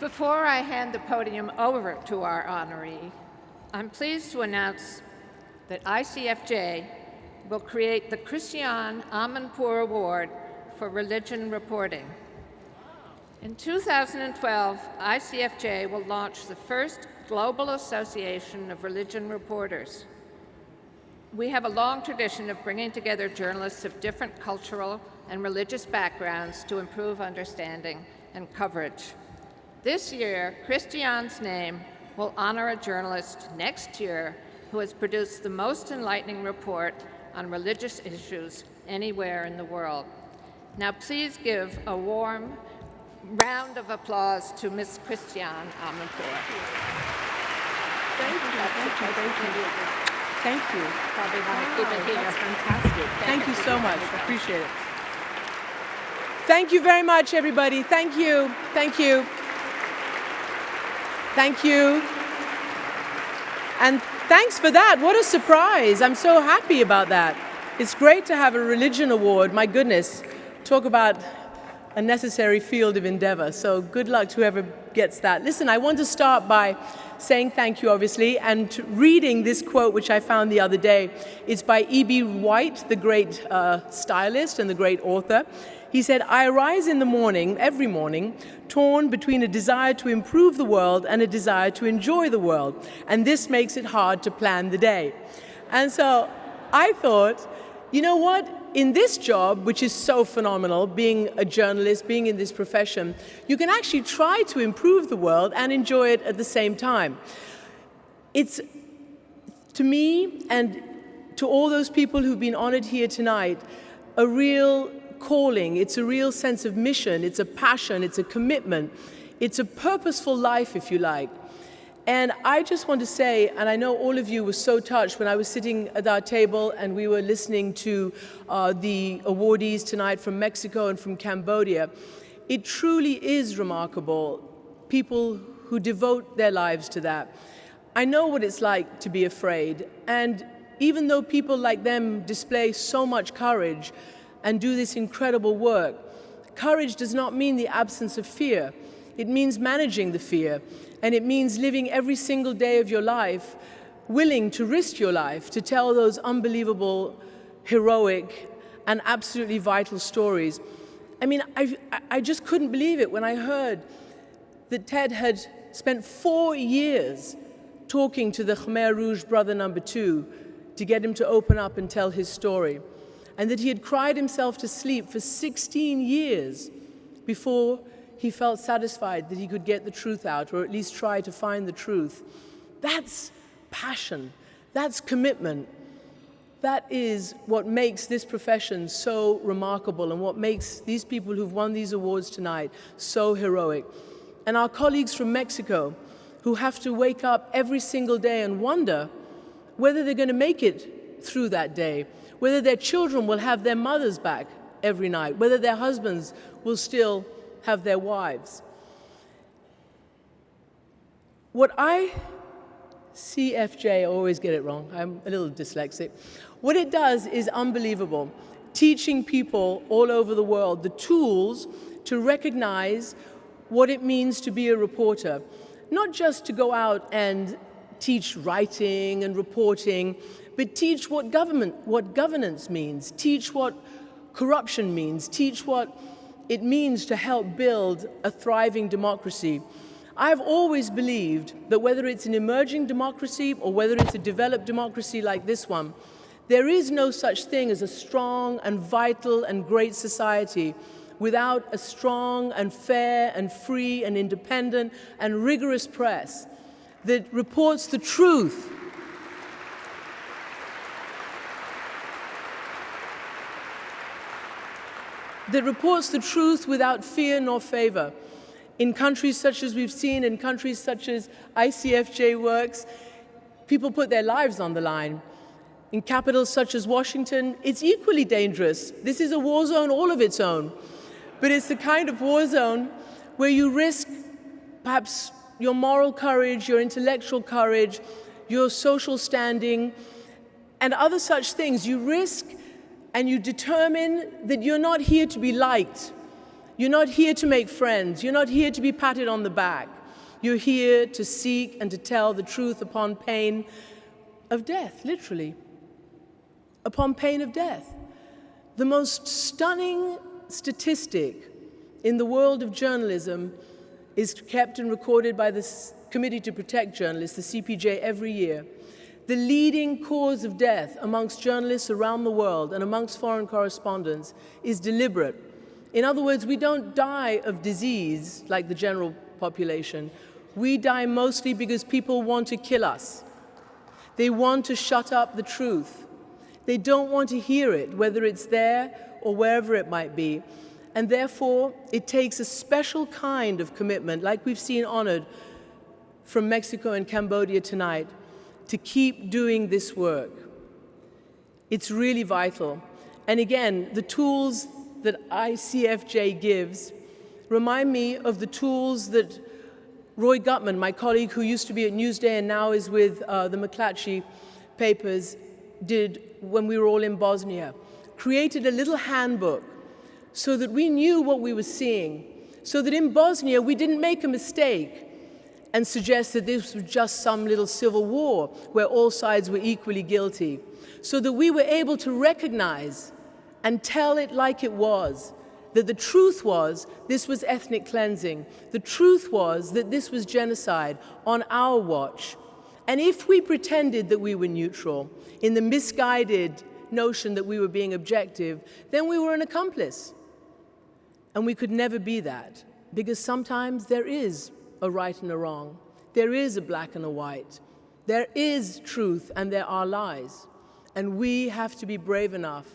Before I hand the podium over to our honoree, I'm pleased to announce that ICFJ will create the Christian Amanpour Award for Religion Reporting. In 2012, ICFJ will launch the first Global Association of Religion Reporters. We have a long tradition of bringing together journalists of different cultural and religious backgrounds to improve understanding and coverage. This year, Christian's name will honor a journalist next year who has produced the most enlightening report on religious issues anywhere in the world. Now please give a warm round of applause to Ms. Christian Amanpour. Thank you. Thank you. Probably want to keep it here. That's fantastic. Thank you so much. Appreciate it. Thank you very much, everybody. Thank you. Thank you. Thank you. And thanks for that. What a surprise. I'm so happy about that. It's great to have a religion award. My goodness, talk about a necessary field of endeavor. So good luck to whoever gets that. Listen, I want to start by saying thank you, obviously, and reading this quote, which I found the other day. It's by E.B. White, the great stylist and the great author. He said, "I arise in the morning, every morning, torn between a desire to improve the world and a desire to enjoy the world. And this makes it hard to plan the day." And so I thought, you know what? In this job, which is so phenomenal, being a journalist, being in this profession, you can actually try to improve the world and enjoy it at the same time. It's, to me, and to all those people who've been honored here tonight, a real calling. It's a real sense of mission. It's a passion. It's a commitment. It's a purposeful life, if you like. And I just want to say, and I know all of you were so touched when I was sitting at our table and we were listening to the awardees tonight from Mexico and from Cambodia. It truly is remarkable, people who devote their lives to that. I know what it's like to be afraid. And even though people like them display so much courage and do this incredible work, courage does not mean the absence of fear. It means managing the fear. And it means living every single day of your life, willing to risk your life, to tell those unbelievable, heroic, and absolutely vital stories. I mean, I just couldn't believe it when I heard that Ted had spent 4 years talking to the Khmer Rouge brother number 2 to get him to open up and tell his story, and that he had cried himself to sleep for 16 years before he felt satisfied that he could get the truth out, or at least try to find the truth. That's passion. That's commitment. That is what makes this profession so remarkable and what makes these people who've won these awards tonight so heroic. And our colleagues from Mexico who have to wake up every single day and wonder whether they're going to make it through that day, whether their children will have their mothers back every night, whether their husbands will still have their wives. What ICFJ, I always get it wrong, I'm a little dyslexic. What it does is unbelievable, teaching people all over the world the tools to recognize what it means to be a reporter. Not just to go out and teach writing and reporting, but teach what governance means, teach what corruption means, teach what it means to help build a thriving democracy. I've always believed that whether it's an emerging democracy or whether it's a developed democracy like this one, there is no such thing as a strong and vital and great society without a strong and fair and free and independent and rigorous press that reports the truth. That reports the truth without fear nor favor. In countries such as we've seen, in countries such as ICFJ works, people put their lives on the line. In capitals such as Washington, it's equally dangerous. This is a war zone all of its own. But it's the kind of war zone where you risk perhaps your moral courage, your intellectual courage, your social standing, and other such things. You risk and you determine that you're not here to be liked. You're not here to make friends. You're not here to be patted on the back. You're here to seek and to tell the truth upon pain of death, literally. Upon pain of death. The most stunning statistic in the world of journalism is kept and recorded by the Committee to Protect Journalists, the CPJ, every year. The leading cause of death amongst journalists around the world and amongst foreign correspondents is deliberate. In other words, we don't die of disease like the general population. We die mostly because people want to kill us. They want to shut up the truth. They don't want to hear it, whether it's there or wherever it might be. And therefore, it takes a special kind of commitment, like we've seen honored from Mexico and Cambodia tonight, to keep doing this work. It's really vital. And again, the tools that ICFJ gives remind me of the tools that Roy Gutman, my colleague who used to be at Newsday and now is with the McClatchy papers, did when we were all in Bosnia. Created a little handbook so that we knew what we were seeing, so that in Bosnia we didn't make a mistake and suggest that this was just some little civil war where all sides were equally guilty, so that we were able to recognize and tell it like it was, that the truth was this was ethnic cleansing. The truth was that this was genocide on our watch. And if we pretended that we were neutral in the misguided notion that we were being objective, then we were an accomplice. And we could never be that, because sometimes there is a right and a wrong. There is a black and a white. There is truth and there are lies. And we have to be brave enough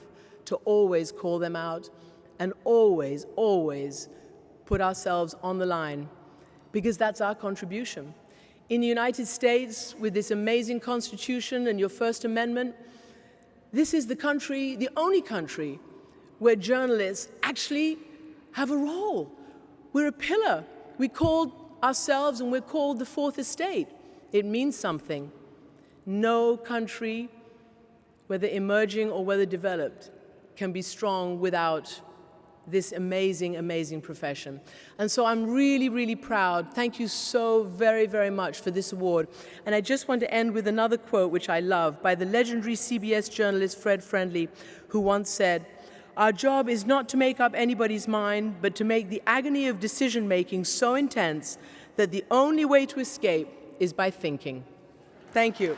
to always call them out and always, always put ourselves on the line, because that's our contribution. In the United States, with this amazing Constitution and your First Amendment, this is the country, the only country, where journalists actually have a role. We're a pillar. We called ourselves, and we're called the Fourth Estate. It means something. No country, whether emerging or whether developed, can be strong without this amazing, amazing profession. And so I'm really, really proud. Thank you so very, very much for this award. And I just want to end with another quote, which I love, by the legendary CBS journalist Fred Friendly, who once said, "Our job is not to make up anybody's mind, but to make the agony of decision-making so intense that the only way to escape is by thinking." Thank you.